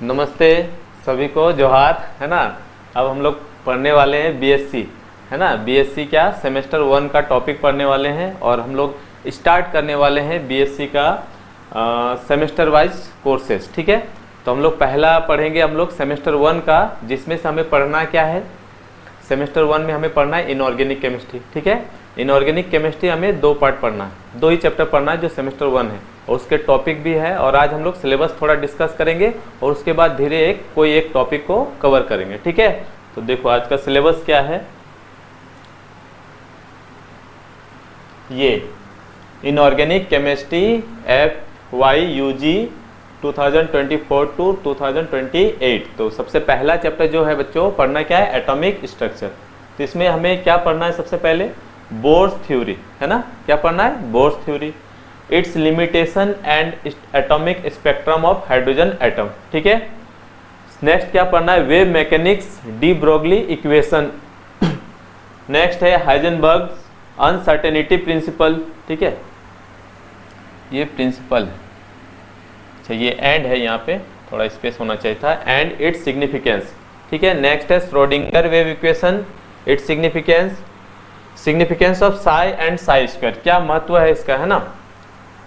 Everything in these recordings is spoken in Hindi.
नमस्ते सभी को, जोहार, है ना। अब हम लोग पढ़ने वाले हैं बीएससी, है ना। बीएससी क्या सेमेस्टर 1 का टॉपिक पढ़ने वाले हैं और हम लोग स्टार्ट करने वाले हैं बीएससी का सेमेस्टर वाइज कोर्सेज, ठीक है। तो हम लोग पहला पढ़ेंगे हम लोग सेमेस्टर 1 का, जिसमें से हमें पढ़ना क्या है। सेमेस्टर 1 में हमें पढ़ना है इनऑर्गेनिक केमिस्ट्री, ठीक है। इनऑर्गेनिक केमिस्ट्री हमें 2 पार्ट पढ़ना है, 2 ही चैप्टर पढ़ना है जो सेमेस्टर 1 है, और उसके टॉपिक भी है। और आज हम लोग सिलेबस थोड़ा डिस्कस करेंगे और उसके बाद धीरे कोई एक टॉपिक को कवर करेंगे, ठीक है। तो देखो आज का सिलेबस क्या है। ये इनऑर्गेनिक केमिस्ट्री FYUG 2024 टू 2028। तो सबसे पहला चैप्टर जो है बच्चों पढ़ना क्या है, एटॉमिक स्ट्रक्चर। तो इसमें हमें क्या पढ़ना है, सबसे पहले बोर्स थ्योरी, है ना। क्या पढ़ना है, bourse theory, it's limitation and atomic spectrum of hydrogen atom, ठीक है। नेक्स्ट क्या पढ़ना है, wave mechanics, de Broglie equation. Next है हाइजेनबर्ग अनसर्टेनिटी प्रिंसिपल, ठीक है। ये प्रिंसिपल है, अच्छा ये एंड है, यहाँ पे थोड़ा स्पेस होना चाहिए था, एंड इट्स सिग्निफिकेंस, ठीक है। नेक्स्ट है Schrodinger wave equation, its significance of Sai and Sai square, क्या महत्व है इसका, है ना।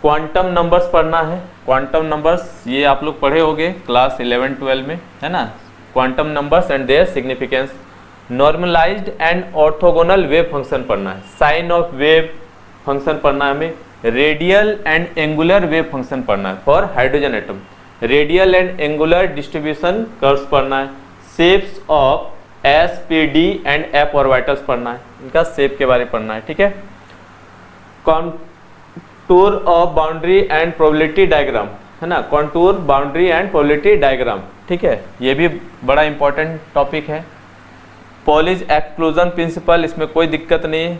क्वांटम नंबर्स पढ़ना है, क्वांटम नंबर्स ये आप लोग पढ़े होंगे क्लास 11-12 में, है ना। Quantum numbers and their significance. Normalised and orthogonal wave function पढ़ना है, साइन ऑफ वेव फंक्शन पढ़ना है हमें। Radial and angular wave function पढ़ना है for hydrogen atom. Radial and angular distribution curves पढ़ना है। Shapes of S, P, D and F orbitals पढ़ना है, इनका शेप के बारे में पढ़ना है, ठीक है। Contour of boundary and probability diagram, है ना। Contour, boundary and probability diagram, ठीक है, ये भी बड़ा इंपॉर्टेंट टॉपिक है। पॉलिज एक्सक्लूजन प्रिंसिपल, इसमें कोई दिक्कत नहीं है,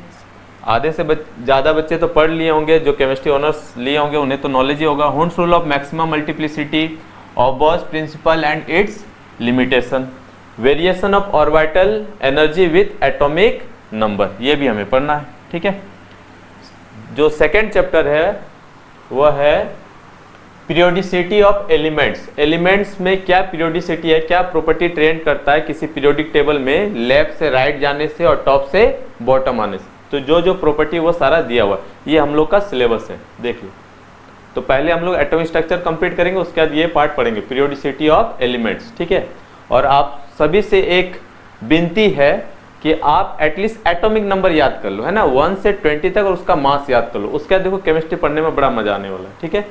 आधे से ज़्यादा बच्चे तो पढ़ लिए होंगे, जो केमिस्ट्री ऑनर्स लिए होंगे उन्हें तो नॉलेज ही होगा। Hund's rule of maximum multiplicity, Aufbau principle and its limitation, variation of orbital energy with atomic number, ये भी हमें पढ़ना है, ठीक है। जो सेकेंड चैप्टर है वह है पीरियोडिसिटी ऑफ एलिमेंट्स। एलिमेंट्स में क्या पीरियोडिसिटी है, क्या प्रॉपर्टी ट्रेंड करता है किसी पीरियोडिक टेबल में, लेफ्ट से राइट जाने से और टॉप से बॉटम आने से। तो जो प्रॉपर्टी वो सारा दिया हुआ है, ये हम लोग का सिलेबस है, देख लो। तो पहले हम लोग एटॉमिक स्ट्रक्चर कंप्लीट करेंगे, उसके बाद ये पार्ट पढ़ेंगे पीरियोडिसिटी ऑफ एलिमेंट्स, ठीक है। और आप सभी से एक विनती है कि आप एटलीस्ट एटॉमिक नंबर याद कर लो, है ना, 1 से 20 तक, और उसका मास याद कर लो। उसके बाद देखो केमिस्ट्री पढ़ने में बड़ा मजा आने वाला है, ठीक है।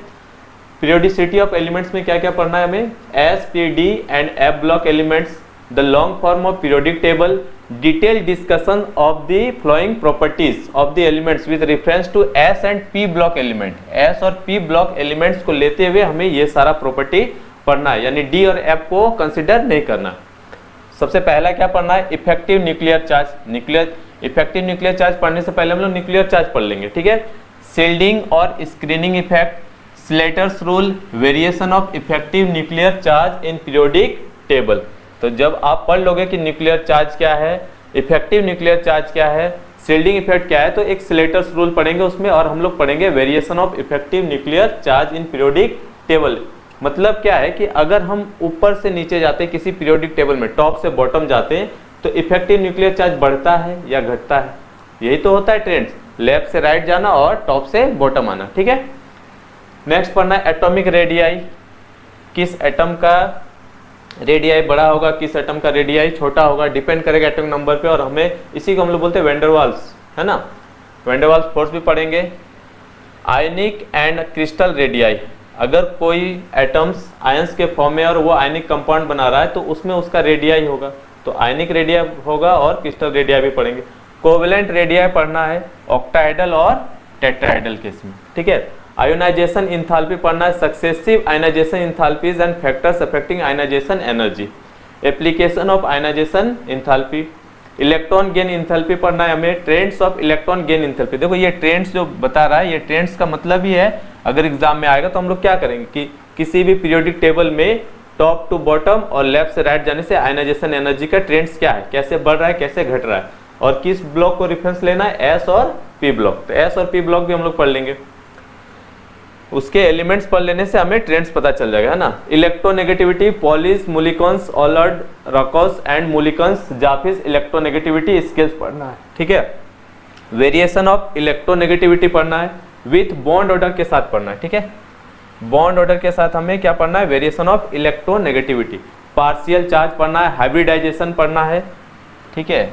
पीरियोडिसिटी ऑफ एलिमेंट्स में क्या क्या पढ़ना है हमें, S, P, D and F block elements, the long form of periodic table, detail discussion of the flowing properties of the elements with reference to S and P block element. S और P ब्लॉक एलिमेंट्स को लेते हुए हमें ये सारा प्रॉपर्टी पढ़ना है, यानी D और F को कंसिडर नहीं करना। सबसे पहला क्या पढ़ना है, effective nuclear charge. Effective nuclear charge पढ़ने से पहले हम लोग न्यूक्लियर चार्ज पढ़ लेंगे, ठीक है। शील्डिंग और screening effect, Slater's rule, variation of effective nuclear charge in periodic table. तो जब आप पढ़ लोगे कि न्यूक्लियर चार्ज क्या है, इफेक्टिव न्यूक्लियर चार्ज क्या है, शील्डिंग इफेक्ट क्या है, तो एक स्लेटर्स रूल पढ़ेंगे उसमें, और हम लोग पढ़ेंगे variation of effective nuclear charge in periodic table. मतलब क्या है कि अगर हम ऊपर से नीचे जाते हैं किसी पीरियोडिक टेबल में, टॉप से बॉटम जाते हैं, तो इफेक्टिव न्यूक्लियर चार्ज बढ़ता है या घटता है, यही तो होता है ट्रेंड, लेफ्ट से राइट जाना और टॉप से बॉटम आना, ठीक है। नेक्स्ट पढ़ना है एटॉमिक रेडियाई, किस एटम का रेडियाई बड़ा होगा, किस एटम का रेडियाई छोटा होगा, डिपेंड करेगा एटॉमिक नंबर पे। और हमें इसी को हम लोग बोलते हैं वेंडरवाल्स, है ना। वेंडरवाल्स फोर्स भी पढ़ेंगे। आयनिक एंड क्रिस्टल रेडियाई, अगर कोई एटम्स आयंस के फॉर्म में और वो आयनिक कंपाउंड बना रहा है तो उसमें उसका रेडियाई होगा, तो आयनिक रेडियाई होगा, और क्रिस्टल रेडियाई भी पढ़ेंगे। कोवेलेंट रेडियाई पढ़ना है ऑक्टाहेड्रल और टेट्राहेड्रल केस में, ठीक है। आयोनाइजेशन इंथैल्पी पढ़ना है, successive ionisation enthalpies and factors affecting ionisation energy, application of ionisation enthalpy. Electron gain enthalpy पढ़ना है हमें, trends of electron gain enthalpy. देखो ये ट्रेंड्स जो बता रहा है, ये ट्रेंड्स का मतलब ही है, अगर एग्जाम में आएगा तो हम लोग क्या करेंगे कि किसी भी पीरियोडिक टेबल में टॉप टू बॉटम और लेफ्ट से राइट जाने से आयोनाइजेशन एनर्जी का ट्रेंड्स क्या है, कैसे बढ़ रहा है, कैसे घट रहा है, और किस ब्लॉक को रेफरेंस लेना है, S और P ब्लॉक। तो S और P ब्लॉक भी हम लोग पढ़ लेंगे। उसके एलिमेंट्स पढ़ लेने से हमें ट्रेंड्स पता चल जाएगा, है ना। Electronegativity, Pauling's, Mulliken's, Allred, Rochow's and Mulliken's, Jaffe's, electronegativity scales पढ़ना है, ठीक है। वेरिएशन ऑफ इलेक्ट्रोनेगेटिविटी पढ़ना है, विथ बॉन्ड ऑर्डर के साथ पढ़ना है, ठीक है। बॉन्ड ऑर्डर के साथ हमें क्या पढ़ना है, variation of electronegativity. Partial charge पढ़ना है, हाइब्रिडाइजेशन पढ़ना है, ठीक है।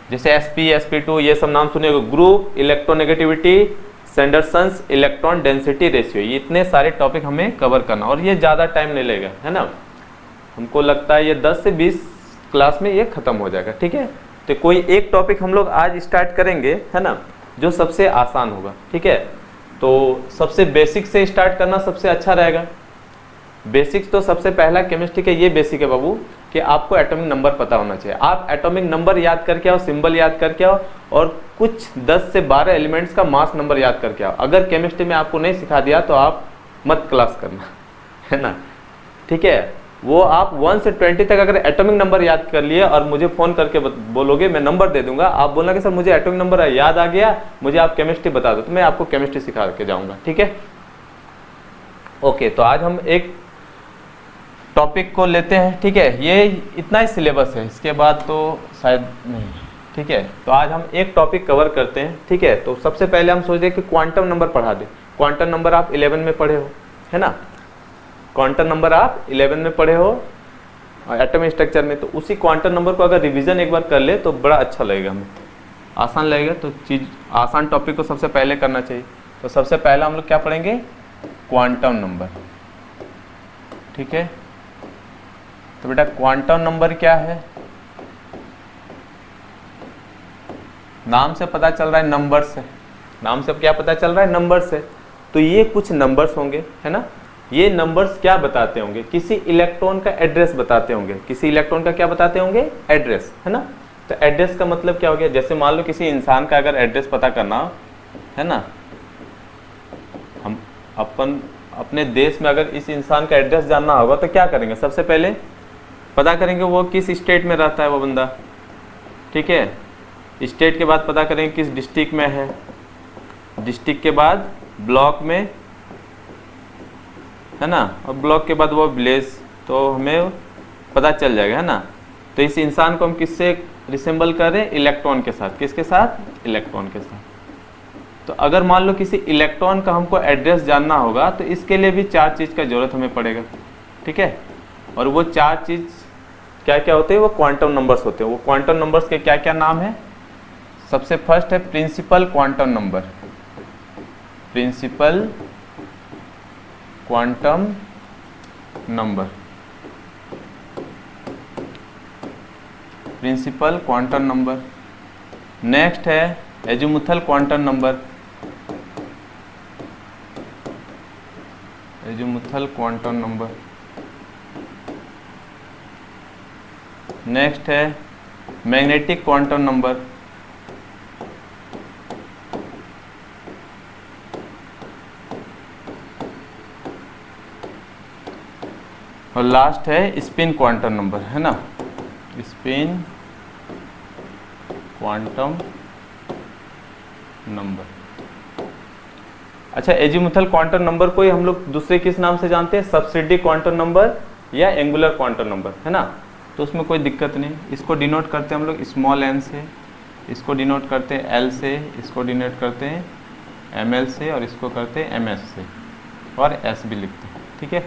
जैसे sp sp2 ये सब नाम सुने, group, electronegativity, Sanderson's electron density ratio, ये इतने सारे टॉपिक हमें कवर करना, और ये ज़्यादा टाइम नहीं लेगा, है ना। हमको लगता है ये 10 से 20 क्लास में ये खत्म हो जाएगा, ठीक है। तो कोई एक टॉपिक हम लोग आज स्टार्ट करेंगे, है ना, जो सबसे आसान होगा, ठीक है। तो सबसे बेसिक से स्टार्ट करना सबसे अच्छा रहेगा। बेसिक्स तो सबसे पहला केमिस्ट्री के ये बेसिक है बाबू, कि आपको एटॉमिक नंबर पता होना चाहिए। आप एटॉमिक नंबर याद करके आओ, सिंबल याद करके आओ, और कुछ 10 से 12 एलिमेंट्स का मास नंबर याद करके आओ। अगर केमिस्ट्री में आपको नहीं सिखा दिया तो आप मत क्लास करना, है ना, ठीक है। वो आप 1 से 20 तक अगर एटॉमिक नंबर याद कर लिए और मुझे फ़ोन करके बोलोगे, मैं नंबर दे दूंगा, आप बोलना कि सर मुझे एटॉमिक नंबर याद आ गया, मुझे आप केमिस्ट्री बता दो, तो मैं आपको केमिस्ट्री सिखा के जाऊँगा, ठीक है। ओके, तो आज हम एक टॉपिक को लेते हैं, ठीक है। ये इतना ही सिलेबस है, इसके बाद तो शायद नहीं, ठीक है। तो आज हम एक टॉपिक कवर करते हैं, ठीक है। तो सबसे पहले हम सोच रहे कि क्वांटम नंबर पढ़ा दें। क्वांटम नंबर आप 11 में पढ़े हो, है ना। क्वांटम नंबर आप 11 में पढ़े हो एटॉमिक स्ट्रक्चर में, तो उसी क्वांटम नंबर को अगर रिवीजन एक बार कर ले तो बड़ा अच्छा लगेगा, हमें आसान लगेगा। तो चीज़ आसान टॉपिक को सबसे पहले करना चाहिए। तो सबसे पहला हम लोग क्या पढ़ेंगे, क्वांटम नंबर, ठीक है। तो बेटा क्वांटम नंबर क्या है, नाम से पता चल रहा है नंबर्स है, नाम से क्या पता चल रहा है, नंबर्स है। तो ये कुछ नंबर्स होंगे, है ना। ये नंबर्स क्या बताते होंगे, किसी इलेक्ट्रॉन का एड्रेस बताते होंगे। किसी इलेक्ट्रॉन का क्या बताते होंगे, एड्रेस, है ना। तो एड्रेस का मतलब क्या हो गया, जैसे मान लो किसी इंसान का अगर एड्रेस पता करना हो, है ना, हम अपने देश में अगर इस इंसान का एड्रेस जानना होगा तो क्या करेंगे, सबसे पहले पता करेंगे वो किस स्टेट में रहता है वो बंदा, ठीक है। स्टेट के बाद पता करेंगे किस डिस्ट्रिक्ट में है, डिस्ट्रिक्ट के बाद ब्लॉक में, है ना, और ब्लॉक के बाद वो विलेज, तो हमें पता चल जाएगा, है ना। तो इस इंसान को हम किससे रिसेंबल कर रहे हैं, इलेक्ट्रॉन के साथ। किसके साथ, इलेक्ट्रॉन के साथ। तो अगर मान लो किसी इलेक्ट्रॉन का हमको एड्रेस जानना होगा तो इसके लिए भी 4 चीज़ का जरूरत हमें पड़ेगा, ठीक है। और वो 4 चीज़ क्या क्या होते हैं, वो क्वांटम नंबर्स होते हैं। वो क्वांटम नंबर्स के क्या क्या नाम है, सबसे फर्स्ट है principal quantum number. Principal quantum number, principal quantum number. Next है azimuthal quantum number, azimuthal quantum number. Next है मैग्नेटिक क्वांटम नंबर, और लास्ट है स्पिन क्वांटम नंबर, है ना, स्पिन क्वांटम नंबर। अच्छा, एजीमुथल क्वांटम नंबर को ही हम लोग दूसरे किस नाम से जानते हैं, सब्सिडी क्वांटम नंबर या एंगुलर क्वांटम नंबर, है ना। तो उसमें कोई दिक्कत नहीं। इसको डिनोट करते हैं हम लोग स्मॉल n से, इसको डिनोट करते हैं l से, इसको डिनोट करते हैं ml से, और इसको करते हैं ms से, और s भी लिखते हैं, ठीक है।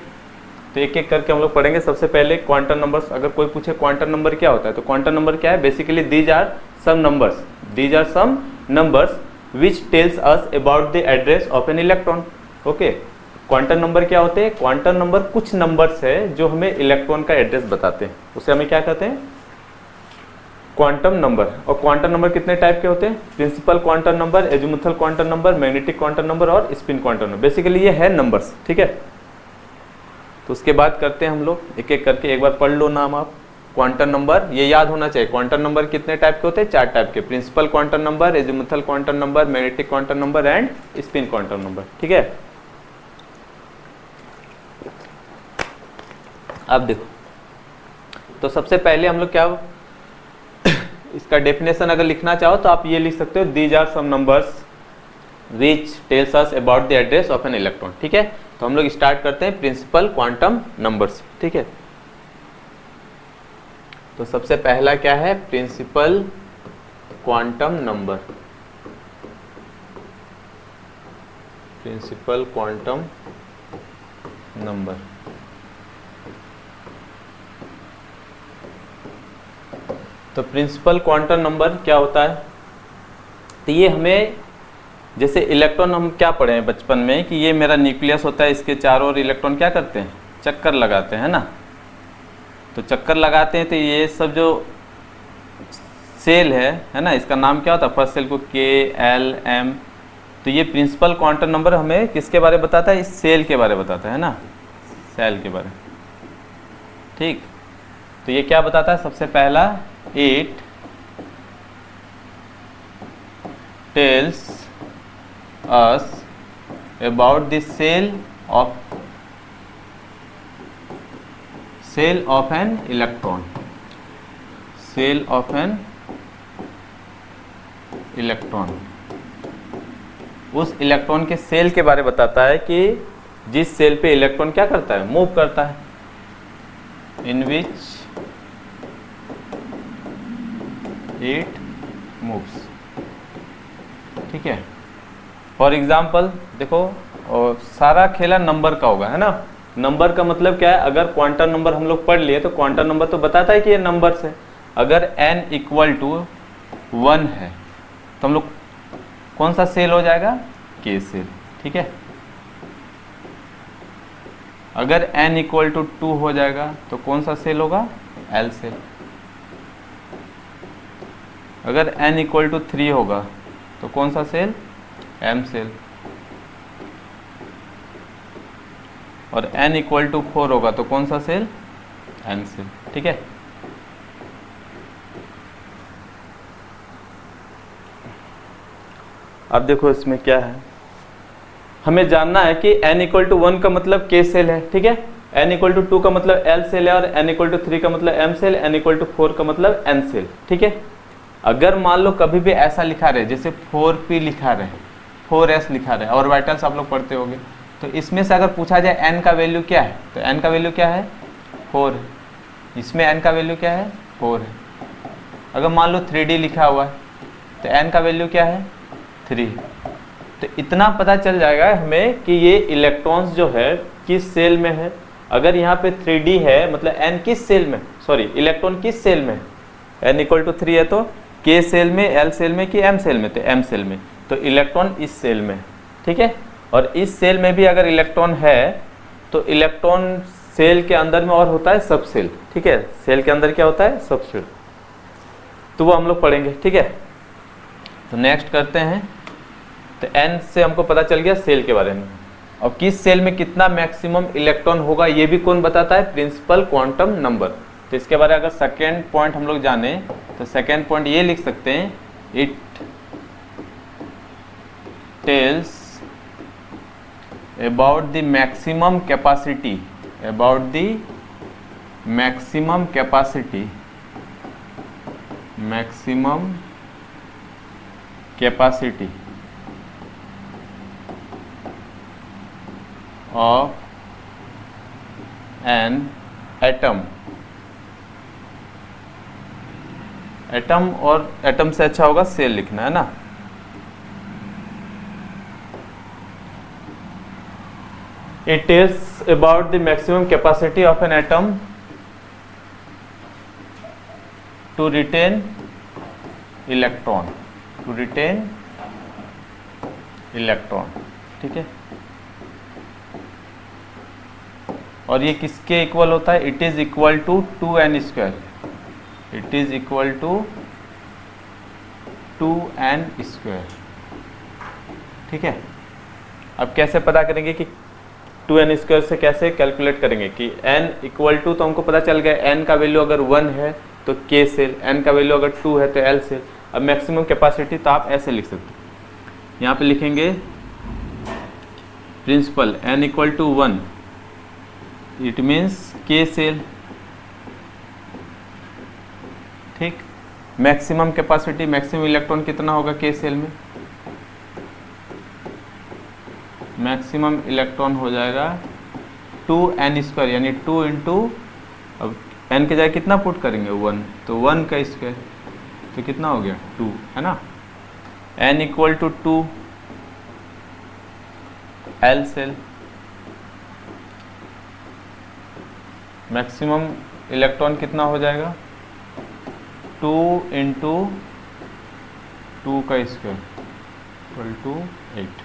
तो एक एक करके हम लोग पढ़ेंगे। सबसे पहले क्वांटम नंबर्स। अगर कोई पूछे क्वांटम नंबर क्या होता है, तो क्वांटम नंबर क्या है, basically these are some numbers which tells us about the address of an electron. Okay, quantum number क्या होते हैं, क्वांटम नंबर कुछ नंबर्स है जो हमें इलेक्ट्रॉन का एड्रेस बताते हैं, उसे हमें क्या कहते हैं, क्वांटम नंबर। और क्वांटम नंबर कितने टाइप के होते हैं, principal quantum number, azimuthal quantum number, magnetic quantum number और स्पिन क्वांटम नंबर। बेसिकली ये है नंबर्स, ठीक है। तो उसके बाद करते हैं हम लोग एक एक करके। एक बार पढ़ लो नाम आप। क्वांटम नंबर ये याद होना चाहिए। क्वांटम नंबर कितने टाइप के होते हैं, 4 टाइप के, principal quantum number, azimuthal quantum number, magnetic quantum number and spin quantum number, ठीक है। अब देखो, तो सबसे पहले हम लोग क्या इसका डेफिनेशन अगर लिखना चाहो तो आप ये लिख सकते हो, these are some numbers which tells us about the address of an electron. ठीक है, तो हम लोग स्टार्ट करते हैं प्रिंसिपल क्वांटम नंबर से। ठीक है, तो सबसे पहला क्या है, principal quantum number. Principal quantum number, तो प्रिंसिपल क्वांटम नंबर क्या होता है, तो ये हमें जैसे इलेक्ट्रॉन हम क्या पढ़े हैं बचपन में कि ये मेरा न्यूक्लियस होता है, इसके चारों ओर इलेक्ट्रॉन क्या करते हैं, चक्कर लगाते हैं ना। तो चक्कर लगाते हैं तो ये सब जो सेल है ना, इसका नाम क्या होता है, फर्स्ट सेल को K, L, M। तो ये प्रिंसिपल क्वांटम नंबर हमें किसके बारे में बताता है, इस सेल के बारे में बताता है ना, सेल के बारे में। ठीक, तो ये क्या बताता है, सबसे पहला it tells us about the cell of an electron, cell of an electron। उस इलेक्ट्रॉन के सेल के बारे में बताता है कि जिस सेल पे इलेक्ट्रॉन क्या करता है, मूव करता है, इन विच इट मूव्स। ठीक है, फॉर एग्जाम्पल देखो, और सारा खेला नंबर का होगा, है ना। नंबर का मतलब क्या है, अगर क्वांटम नंबर हम लोग पढ़ लिए तो क्वांटम नंबर तो बताता है कि ये नंबर्स है। अगर n = 1 है तो हम लोग कौन सा सेल हो जाएगा, K सेल। ठीक है, अगर n = 2 हो जाएगा तो कौन सा सेल होगा, L सेल। अगर n = 3 होगा तो कौन सा सेल, M सेल। और n = 4 होगा तो कौन सा सेल, N सेल। ठीक है, अब देखो इसमें क्या है, हमें जानना है कि n = 1 का मतलब K सेल है। ठीक है, n = 2 का मतलब L सेल है, और n = 3 का मतलब M सेल, n = 4 का मतलब N सेल। ठीक है, अगर मान लो कभी भी ऐसा लिखा रहे, जैसे 4p लिखा रहे, 4s लिखा रहे, ऑर्बिटल्स आप लोग पढ़ते होंगे, तो इसमें से अगर पूछा जाए n का वैल्यू क्या है, तो n का वैल्यू क्या है, 4 है। इसमें n का वैल्यू क्या है, 4 है। अगर मान लो 3d लिखा हुआ है तो n का वैल्यू क्या है, 3। तो इतना पता चल जाएगा हमें कि ये इलेक्ट्रॉन्स जो है किस सेल में है। अगर यहाँ पे 3d है मतलब n किस सेल में, सॉरी इलेक्ट्रॉन किस सेल में, n = 3 है तो K सेल में, L सेल में कि M सेल में, तो M सेल में। तो इलेक्ट्रॉन इस सेल में। ठीक है, और इस सेल में भी अगर इलेक्ट्रॉन है तो इलेक्ट्रॉन सेल के अंदर में और होता है सब सेल। ठीक है, सेल के अंदर क्या होता है, सब सेल, तो वो हम लोग पढ़ेंगे। ठीक है, तो नेक्स्ट करते हैं। तो n से हमको पता चल गया सेल के बारे में। और किस सेल में कितना मैक्सिमम इलेक्ट्रॉन होगा ये भी कौन बताता है, प्रिंसिपल क्वांटम नंबर। तो इसके बारे में अगर सेकेंड पॉइंट हम लोग जाने तो सेकेंड पॉइंट ये लिख सकते हैं, it tells about the maximum capacity, about the maximum capacity, maximum capacity of an atom. Atom, और एटम से अच्छा होगा सेल लिखना, है ना। It tells about the maximum capacity of an atom to retain electron, to retain electron. ठीक है, और ये किसके इक्वल होता है, it is equal to 2n², it is equal to 2n²। ठीक है, अब कैसे पता करेंगे कि 2n² से कैसे कैलकुलेट करेंगे कि n = तो हमको पता चल गया n का वैल्यू अगर 1 है तो K सेल, n का वैल्यू अगर 2 है तो L सेल। अब मैक्सिमम कैपेसिटी तो आप ऐसे लिख सकते हैं, यहाँ पे लिखेंगे principal n = 1, it means K shell. ठीक, मैक्सिमम कैपेसिटी, मैक्सिमम इलेक्ट्रॉन कितना होगा K सेल में, मैक्सिमम इलेक्ट्रॉन हो जाएगा 2n², यानी 2 इंटू, अब n के जगह कितना पुट करेंगे 1, तो 1 का स्क्वायर, तो कितना हो गया 2, है ना। n equal to 2 L shell, maximum electron कितना हो जाएगा 2 इंटू 2 का square equal to 8,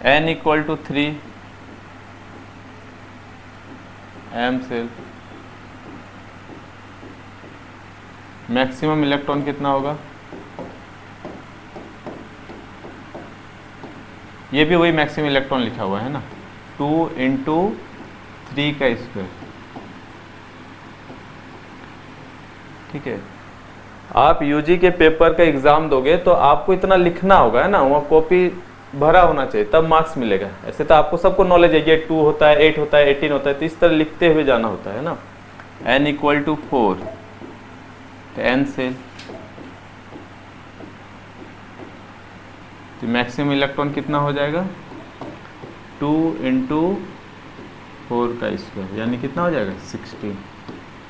n equal to 3 M shell, maximum electron कितना होगा, ये भी वही मैक्सिमम इलेक्ट्रॉन लिखा हुआ है ना, 2 इंटू 3 का स्क्वायर, ठीक है। आप यूजी के पेपर का एग्जाम दोगे तो आपको इतना लिखना होगा, है ना, वहाँ कॉपी भरा होना चाहिए तब मार्क्स मिलेगा। ऐसे तो आपको सबको नॉलेज है कि 2 होता है, 8 होता है, 18 होता है, तो इस तरह लिखते हुए जाना होता है ना। n इक्वल टू 4, तो n से तो मैक्सिमम इलेक्ट्रॉन कितना हो जाएगा 2 इंटू 4 का स्क्वायर, यानी कितना हो जाएगा 16,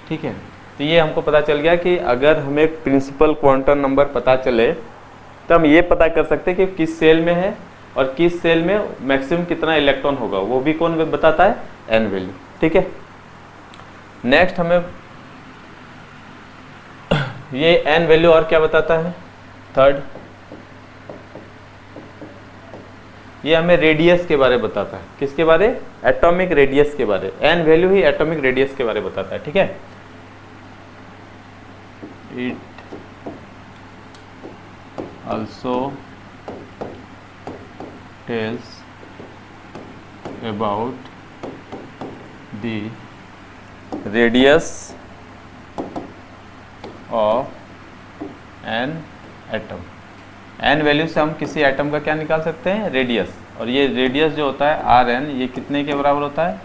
ठीक है। तो ये हमको पता चल गया कि अगर हमें प्रिंसिपल क्वांटम नंबर पता चले तो हम ये पता कर सकते हैं कि किस सेल में है और किस सेल में मैक्सिमम कितना इलेक्ट्रॉन होगा, वो भी कौन बताता है, n वैल्यू, ठीक है। नेक्स्ट हमें ये n वैल्यू और क्या बताता है, थर्ड, ये हमें रेडियस के बारे में बताता है, किसके बारे, एटॉमिक रेडियस के बारे, n वैल्यू ही एटॉमिक रेडियस के बारे में बताता है, ठीक है। It also tells about the radius of an atom। n value से हम किसी एटम का क्या निकाल सकते हैं, रेडियस, और ये रेडियस जो होता है Rn, ये कितने के बराबर होता है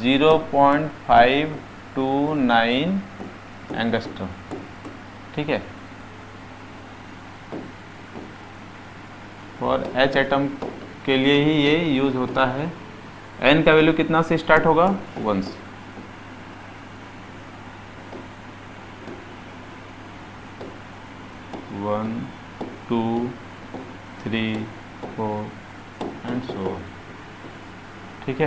0.529 एंगस्ट्रॉम, ठीक है। और H एटम के लिए ही ये यूज होता है। n का वैल्यू कितना से स्टार्ट होगा, 1 से, वन 2 3 4 एंड सो ऑन, ठीक है।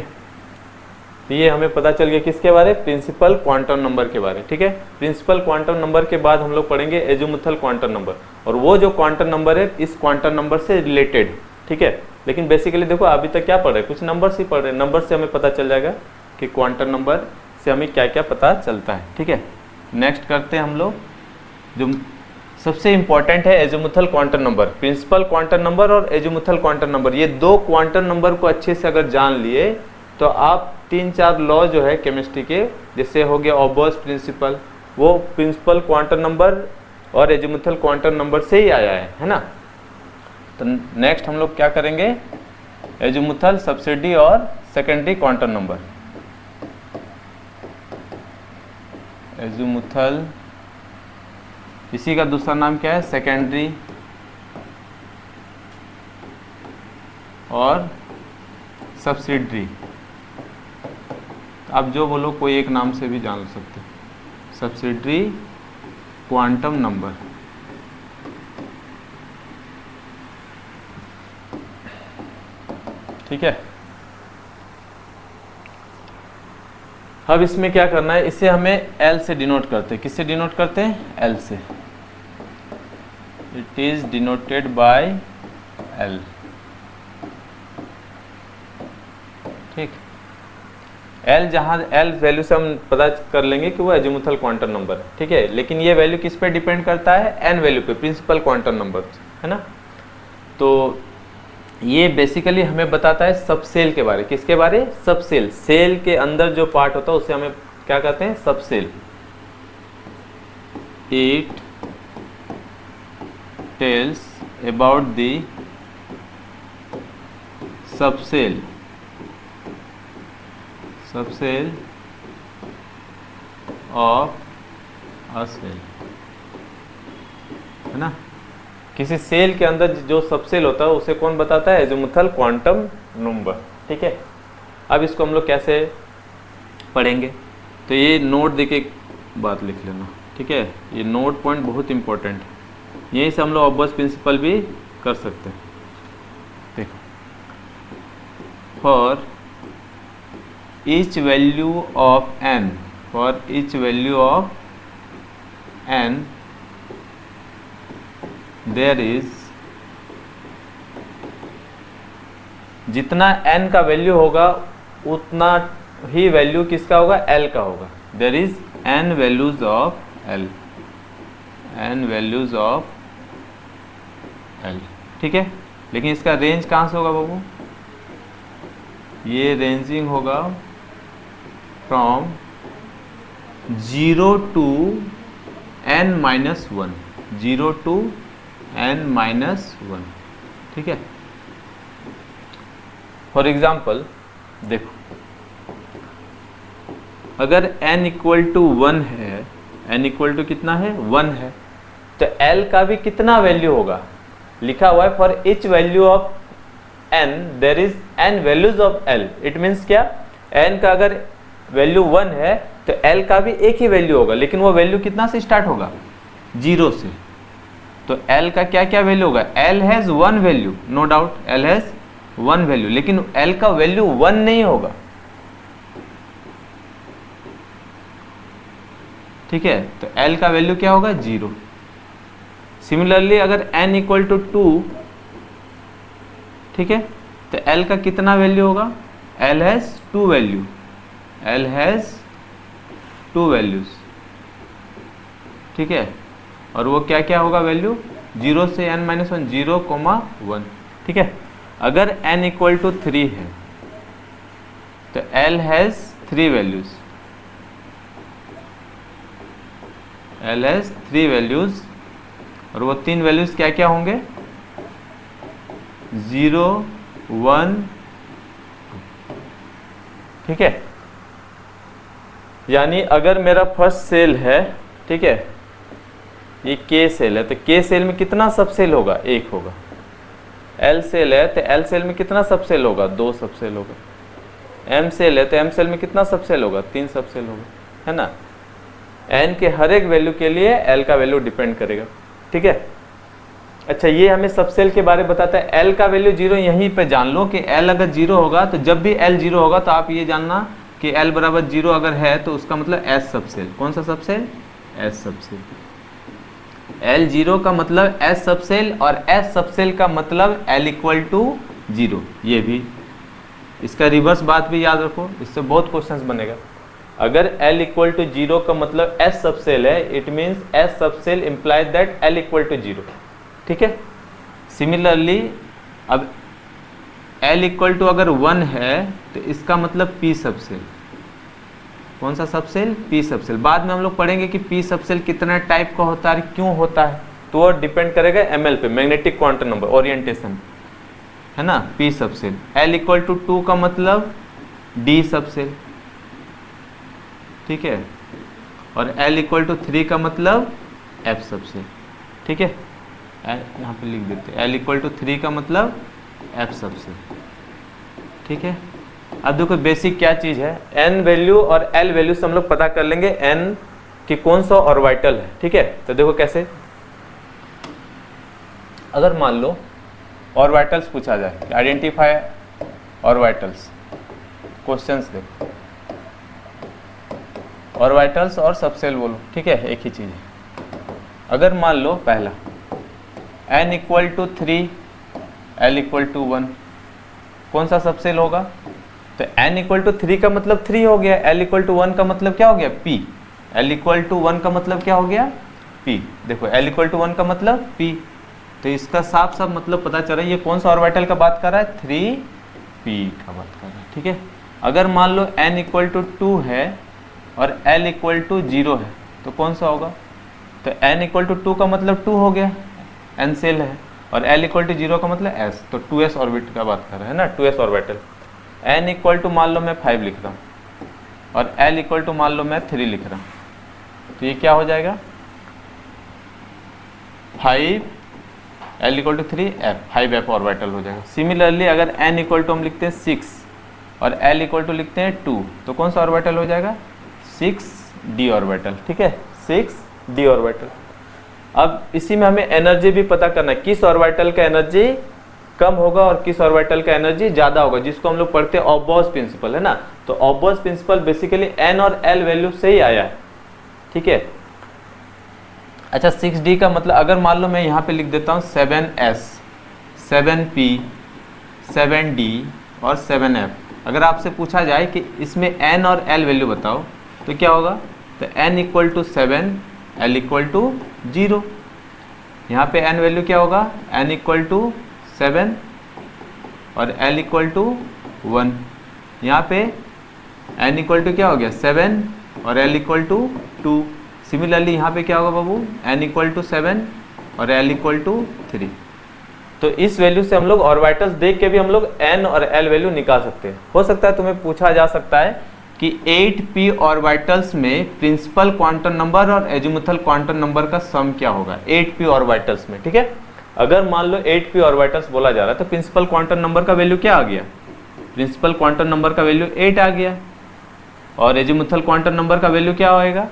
तो ये हमें पता चल गया किसके बारे, प्रिंसिपल क्वांटम नंबर के बारे, ठीक है। प्रिंसिपल क्वांटम नंबर के बाद हम लोग पढ़ेंगे एजीमुथल क्वांटम नंबर, और वो जो क्वांटम नंबर है इस क्वांटम नंबर से रिलेटेड, ठीक है। लेकिन बेसिकली देखो अभी तक क्या पढ़ रहे हैं, कुछ नंबर्स ही पढ़ रहे हैं, नंबर से हमें पता चल जाएगा कि क्वांटम नंबर से हमें क्या क्या पता चलता है, ठीक है। नेक्स्ट करते हैं हम लोग, जो सबसे इंपॉर्टेंट है azimuthal quantum number. Principal quantum number और एजीमुथल क्वांटम नंबर, ये दो क्वांटम नंबर को अच्छे से अगर जान लिए तो आप 3-4 लॉ जो है केमिस्ट्री के, जैसे हो गया ऑबर्स प्रिंसिपल, वो प्रिंसिपल क्वांटम नंबर और एजीमुथल क्वांटम नंबर से ही आया है ना। तो नेक्स्ट हम लोग क्या करेंगे, एजीमुथल, सब्सिडी और सेकेंडरी क्वांटम नंबर। एजीमुथल, इसी का दूसरा नाम क्या है, सेकेंडरी, और सब्सिडरी। आप जो बोलो कोई एक नाम से भी जान सकते हो, सब्सिडरी क्वांटम नंबर, ठीक है। अब इसमें क्या करना है, इसे हमें L से डिनोट करते हैं, किससे डिनोट करते हैं, L से। It is denoted by L, ठीक। L जहां L वैल्यू से हम पता कर लेंगे कि वो एजीमुथल क्वांटम नंबर है, ठीक है। लेकिन ये वैल्यू किस पे डिपेंड करता है, n वैल्यू पे, प्रिंसिपल क्वांटम नंबर, है ना। तो ये बेसिकली हमें बताता है सबसेल के बारे, किसके बारे, सबसेल, सेल के अंदर जो पार्ट होता है उसे हमें क्या कहते हैं, subshell. It tells about the subshell, subshell of a shell, है ना। किसी सेल के अंदर जो सबसेल होता है उसे कौन बताता है, एजीमुथल क्वांटम नंबर, ठीक है। अब इसको हम लोग कैसे पढ़ेंगे, तो ये नोट देके एक बात लिख लेना, ठीक है। ये नोट पॉइंट बहुत इंपॉर्टेंट है, यहीं से हम लोग ऑब्वियस प्रिंसिपल भी कर सकते हैं। देखो, for each value of n, for each value of n there is, जितना n का वैल्यू होगा उतना ही वैल्यू किसका होगा, l का होगा। There is n values of l, n values of l, ठीक है। लेकिन इसका रेंज कहाँ से होगा बाबू, ये रेंजिंग होगा from 0 to n minus 1, 0 to n minus 1, ठीक है। फॉर एग्जाम्पल देखो, अगर n इक्वल टू 1 है, n इक्वल टू कितना है 1 है, तो l का भी कितना वैल्यू होगा, लिखा हुआ है for each value of n there is n values of l। It means क्या, n का अगर वैल्यू 1 है तो l का भी एक ही वैल्यू होगा, लेकिन वो वैल्यू कितना से स्टार्ट होगा, 0 से। तो l का क्या क्या वैल्यू होगा, l has 1 value, no doubt l has 1 value, लेकिन l का वैल्यू 1 नहीं होगा, ठीक है। तो l का वैल्यू क्या होगा, 0। सिमिलरली अगर n इक्वल टू 2, ठीक है, तो l का कितना वैल्यू होगा, l has 2 value, l has 2 values, ठीक है। और वो क्या क्या होगा वैल्यू, 0 से n माइनस 1, 0, 1, ठीक है। अगर n इक्वल टू 3 है तो l has 3 values, l has 3 values, और वो 3 वैल्यूज क्या क्या होंगे, 0, 1, 2, ठीक है। यानी अगर मेरा फर्स्ट सेल है, ठीक है, ये K सेल है, तो K सेल में कितना सब सेल होगा, 1 होगा। L सेल है तो L सेल में कितना सब सेल होगा, 2 सब सेल होगा। M सेल है तो M सेल में कितना सब सेल होगा, 3 सब सेल होगा, है ना। n के हर एक वैल्यू के लिए l का वैल्यू डिपेंड करेगा, ठीक है। अच्छा, ये हमें सब सेल के बारे में बताता है। l का वैल्यू 0, यहीं पे जान लो कि l अगर 0 होगा तो जब भी l 0 होगा तो आप ये जानना कि l बराबर 0 अगर है तो उसका मतलब S सब सेल। कौन सा सब सेल, S सब सेल। L 0 का मतलब S सब सेल, और S सब सेल का मतलब L इक्वल टू 0। ये भी, इसका रिवर्स बात भी याद रखो, इससे बहुत क्वेश्चंस बनेगा। अगर L इक्वल टू 0 का मतलब S सब सेल है, it means S subshell implies that L equal to 0, ठीक है। सिमिलरली अब L इक्वल टू अगर 1 है तो इसका मतलब P सब सेल। कौन सा सब सेल, P सब सेल। बाद में हम लोग पढ़ेंगे कि P सब सेल कितना टाइप का होता है, क्यों होता है, तो वो डिपेंड करेगा ML पे, मैग्नेटिक क्वांटम नंबर ओरिएंटेशन, है ना। P सब सेल। L इक्वल टू 2 का मतलब D सब सेल, ठीक है। और L इक्वल टू 3 का मतलब F सब सेल, ठीक है। यहाँ पे लिख देते हैं L इक्वल टू 3 का मतलब F सब सेल, ठीक है। अब देखो बेसिक क्या चीज है, n वैल्यू और L वैल्यू से हम लोग पता कर लेंगे n की कौन सा ऑर्बिटल है, ठीक है। तो देखो कैसे, अगर मान लो ऑर्बिटल्स पूछा जाए, आइडेंटिफाई ऑर्बिटल्स, क्वेश्चंस देखो, ऑर्बिटल्स और सबसेल बोलो, ठीक है, एक ही चीज है। अगर मान लो पहला n equal to 3, L equal to 1, कौन सा सबसेल होगा, तो n इक्वल टू 3 का मतलब 3 हो गया, L इक्वल टू 1 का मतलब क्या हो गया, P। L इक्वल टू 1 का मतलब क्या हो गया, P। देखो L इक्वल टू 1 का मतलब P, तो इसका साफ साफ मतलब पता चल रहा है ये कौन सा ऑर्बिटल का बात कर रहा है, 3p का बात कर रहा है, ठीक है। अगर मान लो n इक्वल टू 2 है और L इक्वल टू 0 है तो कौन सा होगा, तो n इक्वल टू 2 का मतलब 2 हो गया, n सेल है, और L इक्वल टू 0 का मतलब s, तो 2s ऑर्बिट का बात कर रहा है ना, 2s orbital. n equal to मान लो मैं 5 लिख रहा हूँ और L इक्वल टू मान लो मैं 3 लिख रहा हूँ, तो ये क्या हो जाएगा, 5 L equal to 3 F, 5F orbital हो जाएगा। सिमिलरली अगर N इक्वल टू हम लिखते हैं 6 और L इक्वल टू लिखते हैं 2, तो कौन सा ऑर्बिटल हो जाएगा? 6d ऑर्बिटल, ठीक है, 6d ऑर्बिटल। अब इसी में हमें एनर्जी भी पता करना है, किस ऑर्बिटल का एनर्जी कम होगा और किस ऑर्बिटल का एनर्जी ज़्यादा होगा, जिसको हम लोग पढ़ते हैं ऑबर्स प्रिंसिपल, है ना। तो ऑबर्स प्रिंसिपल बेसिकली N और L वैल्यू से ही आया है, ठीक है। अच्छा 6d का मतलब अगर मान लो मैं यहाँ पे लिख देता हूँ 7s, 7p, 7d और 7f। अगर आपसे पूछा जाए कि इसमें n और l वैल्यू बताओ तो क्या होगा? तो n equal to 7, l equal to 0। यहाँ पे n वैल्यू क्या होगा? n इक्वल टू 7 और l इक्वल टू 1। यहाँ पे n इक्वल टू क्या हो गया? 7 और l इक्वल टू 2। सिमिलरली यहाँ पे क्या होगा बाबू? n इक्वल टू 7 और l इक्वल टू 3। तो इस वैल्यू से हम लोग ऑर्बिटल्स देख के भी हम लोग n और l वैल्यू निकाल सकते हैं। हो सकता है तुम्हें पूछा जा सकता है कि 8p ऑर्बिटल्स में प्रिंसिपल क्वांटम नंबर और एजीमुथल क्वांटम नंबर का सम क्या होगा 8p ऑर्बिटल्स में, ठीक है। अगर मान लो 8p ऑर्बिटल्स बोला जा रहा है तो प्रिंसिपल क्वांटम नंबर का वैल्यू क्या आ गया? प्रिंसिपल क्वांटम नंबर का वैल्यू 8 आ गया और एजीमुथल क्वांटम नंबर का वैल्यू क्या होएगा?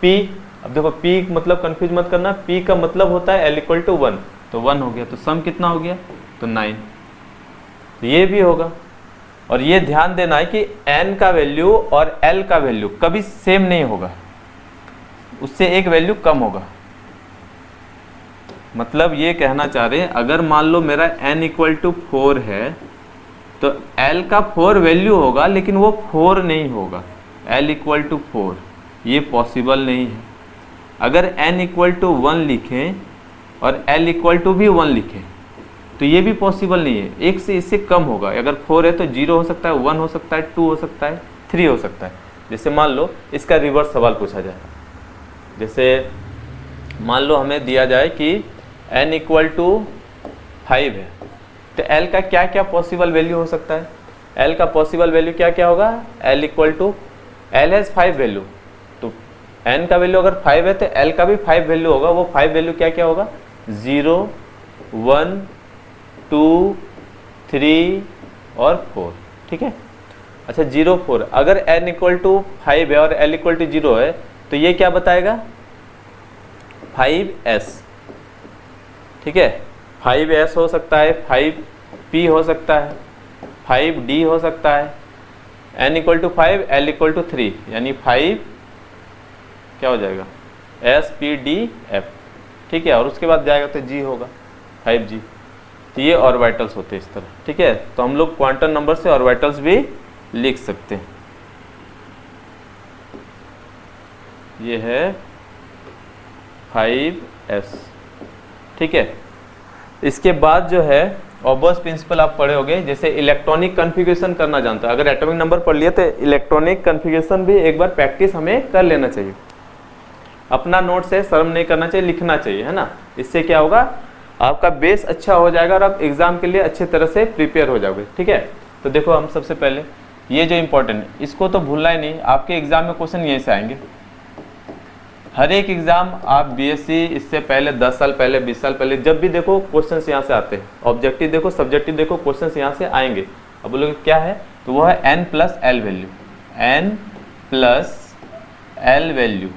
p। अब देखो p मतलब कंफ्यूज मत करना, p का मतलब होता है l इक्वल टू 1, तो 1 हो गया, तो सम कितना हो गया? तो 9। तो ये भी होगा। और ये ध्यान देना है कि n का वैल्यू और l का वैल्यू कभी सेम नहीं होगा, उससे एक वैल्यू कम होगा। मतलब ये कहना चाह रहे हैं अगर मान लो मेरा n इक्वल टू 4 है तो l का 4 वैल्यू होगा लेकिन वो 4 नहीं होगा, l इक्वल टू 4, ये पॉसिबल नहीं है। अगर n इक्वल टू 1 लिखें और l इक्वल टू भी 1 लिखें तो ये भी पॉसिबल नहीं है, एक से इससे कम होगा। अगर 4 है तो 0 हो सकता है, 1 हो सकता है, 2 हो सकता है, 3 हो सकता है। जैसे मान लो इसका रिवर्स सवाल पूछा जाए, जैसे मान लो हमें दिया जाए कि n इक्वल टू 5 है तो l का क्या क्या पॉसिबल वैल्यू हो सकता है? l का पॉसिबल वैल्यू क्या क्या होगा? l equal to l has 5 value, तो n का वैल्यू अगर 5 है तो l का भी 5 वैल्यू होगा। वो 5 वैल्यू क्या क्या होगा? 0, 1, 2, 3 और 4, ठीक है। अच्छा 0, 4, अगर n इक्वल टू 5 है और l इक्वल टू 0 है तो ये क्या बताएगा? 5s, ठीक है। 5s हो सकता है, 5p हो सकता है, 5d हो सकता है, n equal to 5, l equal to 3, यानी 5 क्या हो जाएगा? s p d f, ठीक है। और उसके बाद जाएगा तो g होगा, 5g। तो ये ऑर्बिटल्स होते हैं इस तरह, ठीक है। तो हम लोग क्वांटम नंबर से ऑर्बिटल्स भी लिख सकते हैं। ये है 5s, ठीक है। इसके बाद जो है ऑबर्स प्रिंसिपल आप पढ़े होंगे, जैसे इलेक्ट्रॉनिक कॉन्फ़िगरेशन करना जानता है। अगर एटॉमिक नंबर पढ़ लिया तो इलेक्ट्रॉनिक कॉन्फ़िगरेशन भी एक बार प्रैक्टिस हमें कर लेना चाहिए। अपना नोट से शर्म नहीं करना चाहिए, लिखना चाहिए, है ना। इससे क्या होगा? आपका बेस अच्छा हो जाएगा और आप एग्जाम के लिए अच्छे तरह से प्रिपेयर हो जाओगे, ठीक है। तो देखो हम सबसे पहले ये जो इम्पोर्टेंट है इसको तो भूलना ही नहीं, आपके एग्जाम में क्वेश्चन यहीं से आएंगे। हर एक एग्जाम आप बीएससी इससे पहले 10 साल पहले, 20 साल पहले जब भी देखो क्वेश्चन यहाँ से आते हैं। ऑब्जेक्टिव देखो, सब्जेक्टिव देखो, क्वेश्चन यहाँ से आएंगे। अब बोलोगे क्या है? तो वो है n plus L value, n plus L value,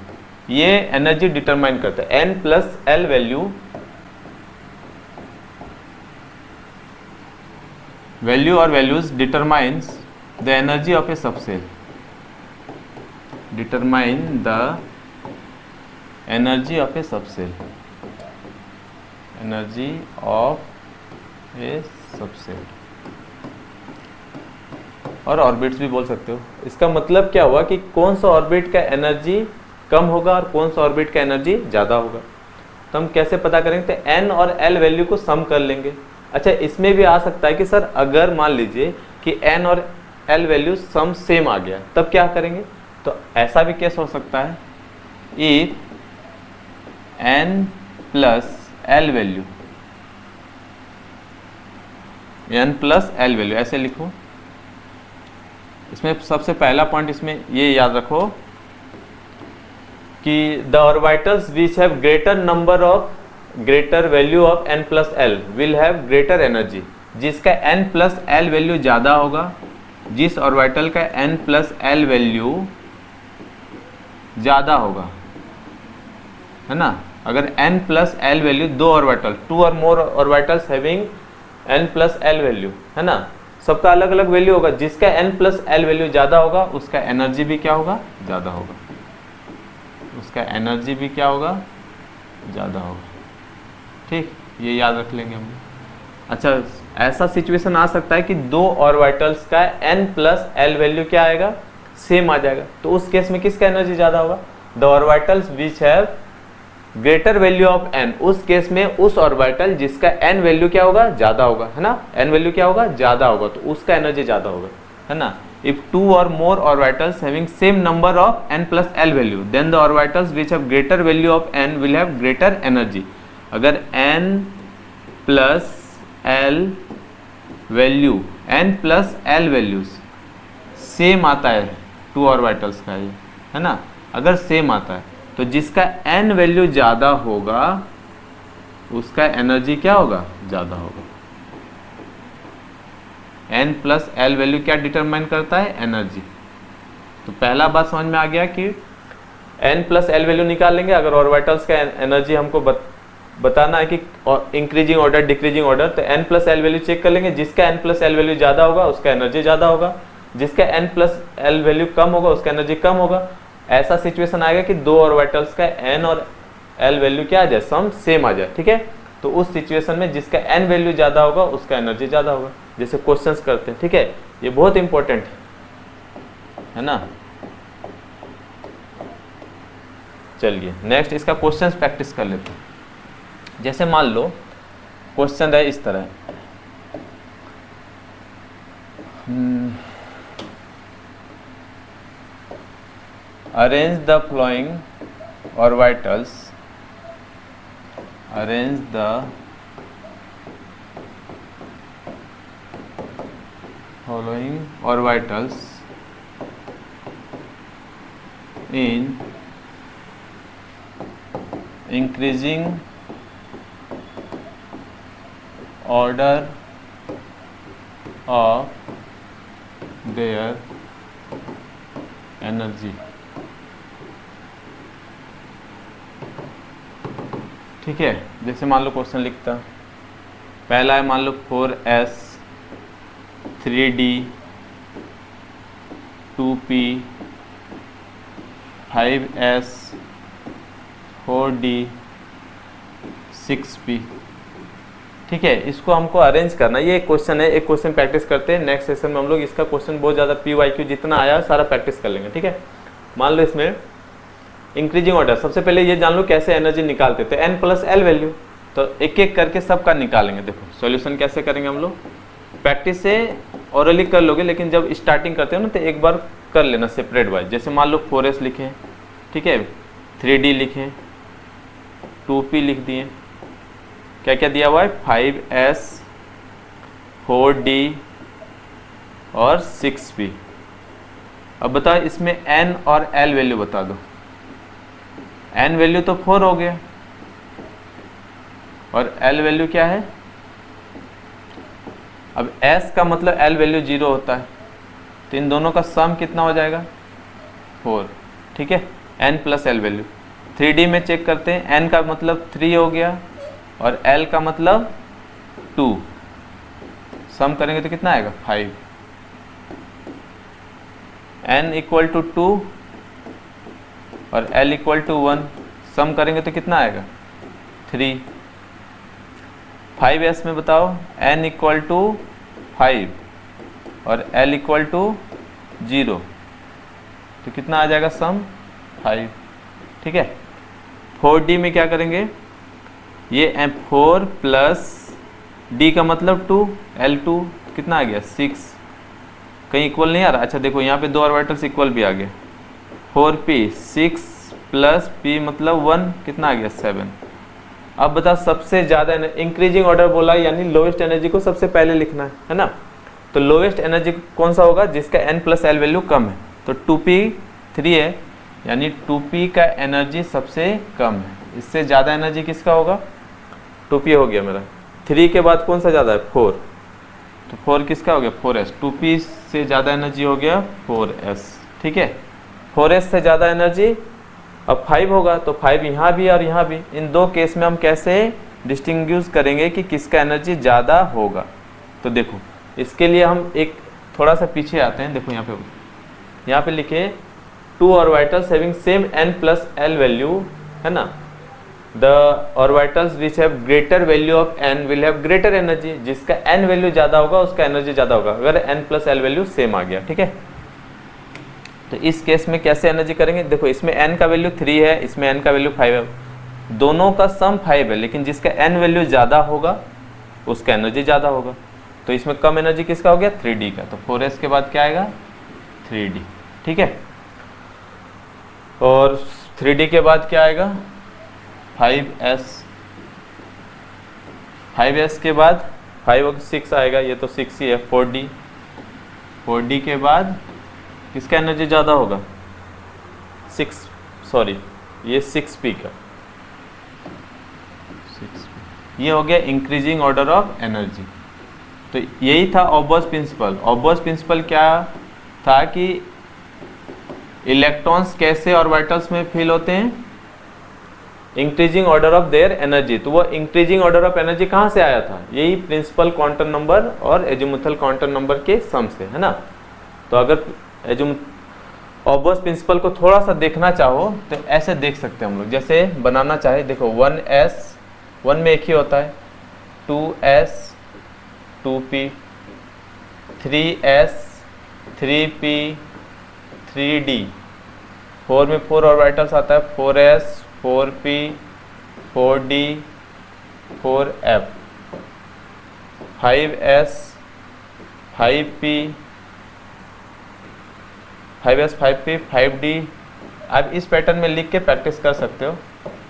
ये एनर्जी डिटरमाइन करता है। n plus L value, value और values determines the energy of a subshell, determine the energy of a subshell, energy of a subshell, और ऑर्बिट्स भी बोल सकते हो। इसका मतलब क्या हुआ कि कौन सा ऑर्बिट का एनर्जी कम होगा और कौन सा ऑर्बिट का एनर्जी ज़्यादा होगा। तो हम कैसे पता करेंगे? तो n और l वैल्यू को सम कर लेंगे। अच्छा इसमें भी आ सकता है कि सर अगर मान लीजिए कि n और l वैल्यू सम सेम आ गया तब क्या करेंगे? तो ऐसा भी केस हो सकता है, if n plus L value, n plus L value, ऐसे लिखो। इसमें सबसे पहला पॉइंट इसमें ये याद रखो कि the orbitals which have greater number of greater value of n plus L will have greater energy. जिसका n प्लस एल वैल्यू ज़्यादा होगा, जिस ऑर्बिटल का n प्लस एल वैल्यू ज़्यादा होगा, है ना। अगर n प्लस एल वैल्यू दो orbital, two or more orbitals having n plus L value, है ना, सबका अलग अलग वैल्यू होगा। जिसका n प्लस एल वैल्यू ज़्यादा होगा उसका एनर्जी भी क्या होगा, ज़्यादा होगा। उसका एनर्जी भी क्या होगा, ज़्यादा होगा। ठीक, ये याद रख लेंगे हम। अच्छा, ऐसा सिचुएशन आ सकता है कि दो ऑर्बिटल्स का n प्लस एल वैल्यू क्या आएगा, सेम आ जाएगा। तो उस केस में किसका एनर्जी ज़्यादा होगा, the orbitals which have greater value of n। उस केस में उस ऑर्बिटल जिसका n वैल्यू क्या होगा, ज़्यादा होगा, है ना। n वैल्यू क्या होगा, ज़्यादा होगा, तो उसका एनर्जी ज़्यादा होगा, है ना। If two or more orbitals having same number of n plus l value, then the orbitals which have greater value of n will have greater energy। अगर n plus l value, n plus l values same आता है टू ऑर्बिटल्स का, ये है ना, अगर सेम आता है तो जिसका n वैल्यू ज़्यादा होगा उसका एनर्जी क्या होगा, ज़्यादा होगा। n प्लस एल वैल्यू क्या डिटरमाइन करता है, एनर्जी। तो पहला बात समझ में आ गया कि n प्लस एल वैल्यू निकाल लेंगे। अगर ऑर्बिटल्स का एनर्जी हमको बताना है कि इंक्रीजिंग ऑर्डर डिक्रीजिंग ऑर्डर, तो n plus L value check कर लेंगे। जिसका n प्लस एल वैल्यू ज़्यादा होगा उसका एनर्जी ज़्यादा होगा, जिसका n प्लस एल वैल्यू कम होगा उसका एनर्जी कम होगा। ऐसा सिचुएशन आएगा कि दो ऑर्बिटल्स का n और l वैल्यू क्या आ जाए, सम सेम आ जाए, ठीक है। तो उस सिचुएशन में जिसका n वैल्यू ज़्यादा होगा उसका एनर्जी ज़्यादा होगा, जैसे क्वेश्चंस करते हैं, ठीक है। ये बहुत इंपॉर्टेंट है ना। चलिए नेक्स्ट इसका क्वेश्चंस प्रैक्टिस कर लेते हैं। जैसे मान लो क्वेश्चन है इस तरह, arrange the flowing orbitals, arrange the following orbitals in increasing order of their energy। ठीक है, जैसे मान लो क्वेश्चन लिखता, पहला है मान लो 4s 3d 2p 5s 4d 6p। ठीक है, इसको हमको अरेंज करना। ये एक क्वेश्चन है, एक क्वेश्चन प्रैक्टिस करते हैं। नेक्स्ट सेशन में हम लोग इसका क्वेश्चन बहुत ज़्यादा PYQ जितना आया सारा प्रैक्टिस कर लेंगे, ठीक है। मान लो इसमें इंक्रीजिंग ऑर्डर, सबसे पहले ये जान लो कैसे एनर्जी निकालते, तो n प्लस एल वैल्यू, तो एक एक करके सबका निकालेंगे। देखो सॉल्यूशन कैसे करेंगे हम लोग, प्रैक्टिस से ऑरली कर लोगे, लेकिन जब स्टार्टिंग करते हो ना तो एक बार कर लेना सेपरेट वाइज। जैसे मान लो 4s लिखें, ठीक है, 3d लिखें, 2p लिख दिए, क्या क्या दिया हुआ है, 5s 4d और 6p। अब बताओ इसमें n और l वैल्यू बता दो। n वैल्यू तो 4 हो गया और l वैल्यू क्या है। अब s का मतलब l वैल्यू 0 होता है, तो इन दोनों का सम कितना हो जाएगा, 4, ठीक है। n plus L value 3D में चेक करते हैं, n का मतलब 3 हो गया और l का मतलब 2, सम करेंगे तो कितना आएगा, 5। n इक्वल टू 2 और l इक्वल टू 1, सम करेंगे तो कितना आएगा, 3। 5s में बताओ n इक्वल टू 5 और l इक्वल टू 0, तो कितना आ जाएगा सम, 5, ठीक है। 4d में क्या करेंगे, ये 4 प्लस d का मतलब 2, l2 कितना आ गया, 6, कहीं इक्वल नहीं आ रहा। अच्छा देखो यहाँ पे दो ऑर्बिटल्स इक्वल भी आ गए, 4p 6 प्लस p मतलब 1, कितना आ गया, 7। अब बता सबसे ज़्यादा इंक्रीजिंग ऑर्डर बोला, यानी लोएस्ट एनर्जी को सबसे पहले लिखना है ना। तो लोएस्ट एनर्जी कौन सा होगा, जिसका n प्लस एल वैल्यू कम है। तो 2p 3 है, यानी 2p का एनर्जी सबसे कम है। इससे ज़्यादा एनर्जी किसका होगा, 2p हो गया मेरा। 3 के बाद कौन सा ज़्यादा है 4, तो 4 किसका हो गया 4s, 2p से ज़्यादा एनर्जी हो गया 4s, ठीक है। 4s से ज़्यादा एनर्जी अब 5 होगा, तो 5 यहाँ भी और यहाँ भी, इन दो केस में हम कैसे डिस्टिंग्विश करेंगे कि किसका एनर्जी ज़्यादा होगा। तो देखो इसके लिए हम एक थोड़ा सा पीछे आते हैं। देखो यहाँ पे लिखे 2 orbitals having same n plus l value, है ना। The orbitals which have greater value of n will have greater energy, जिसका n वैल्यू ज़्यादा होगा उसका एनर्जी ज़्यादा होगा, अगर n plus l value same आ गया, ठीक है। तो इस केस में कैसे एनर्जी करेंगे, देखो इसमें n का वैल्यू 3 है, इसमें n का वैल्यू 5 है, दोनों का सम 5 है, लेकिन जिसका n वैल्यू ज़्यादा होगा उसका एनर्जी ज़्यादा होगा। तो इसमें कम एनर्जी किसका हो गया 3d का, तो 4s के बाद क्या आएगा 3d, ठीक है। और 3d के बाद क्या आएगा 5s, 5s के बाद 5 और 6 आएगा, ये तो 6 ही है, 4d, 4d के बाद किसका एनर्जी ज़्यादा होगा 6, सॉरी ये 6p का, 6p, ये हो गया इंक्रीजिंग ऑर्डर ऑफ एनर्जी। तो यही था ऑबर्स प्रिंसिपल। ऑबर्स प्रिंसिपल क्या था कि इलेक्ट्रॉन्स कैसे ऑर्बिटल्स में फील होते हैं, increasing order of their energy. तो वो इंक्रीजिंग ऑर्डर ऑफ एनर्जी कहाँ से आया था, यही प्रिंसिपल क्वांटम नंबर और एजीमुथल क्वांटम नंबर के सम से, है ना। तो अगर ऑबर्स प्रिंसिपल को थोड़ा सा देखना चाहो तो ऐसे देख सकते हैं हम लोग, जैसे बनाना चाहे देखो 1s, 1 में एक ही होता है, 2s 2p, 3s 3p 3d, 4 में 4 ऑर्बिटल्स आता है, 4s 4p 4d 4f, 5s 5p 5s 5p 5d। आप इस पैटर्न में लिख के प्रैक्टिस कर सकते हो,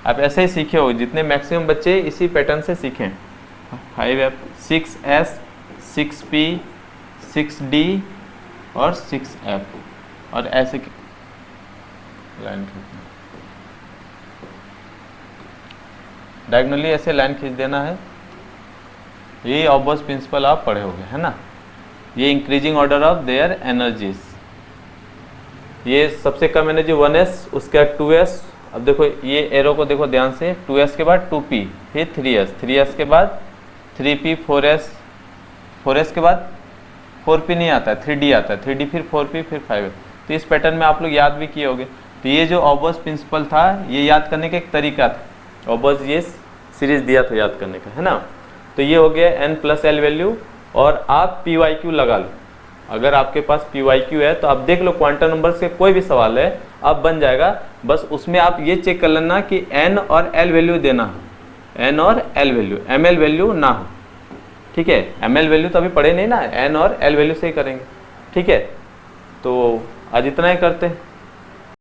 आप ऐसे ही सीखे हो, जितने मैक्सिमम बच्चे इसी पैटर्न से सीखें। 5f 6s 6p 6d और 6f, और ऐसे लाइन खींचना, डायगोनली ऐसे लाइन खींच देना है। ये ऑबर्स प्रिंसिपल आप पढ़े होंगे, है ना। ये increasing order of their energies, ये सबसे कम एनर्जी 1s, उसके बाद 2s। अब देखो ये एरो को देखो ध्यान से, 2s के बाद 2p, फिर 3s, 3s के बाद 3p 4s, 4s के बाद 4p नहीं आता है, 3d आता है, 3d फिर 4p फिर 5s। तो इस पैटर्न में आप लोग याद भी किए होंगे। तो ये जो ऑबर्स प्रिंसिपल था ये याद करने का एक तरीका था, ऑबर्स ये सीरीज दिया था याद करने का, है ना। तो ये हो गया n प्लस l वैल्यू, और आप PYQ लगा लो। अगर आपके पास PYQ है तो आप देख लो, क्वांटम नंबर से कोई भी सवाल है अब बन जाएगा, बस उसमें आप ये चेक कर लेना कि n और l वैल्यू देना हो, n और l वैल्यू, ml वैल्यू ना हो, ठीक है। ml वैल्यू तो अभी पढ़े नहीं ना, n और l वैल्यू से ही करेंगे, ठीक है। तो आज इतना ही करते हैं।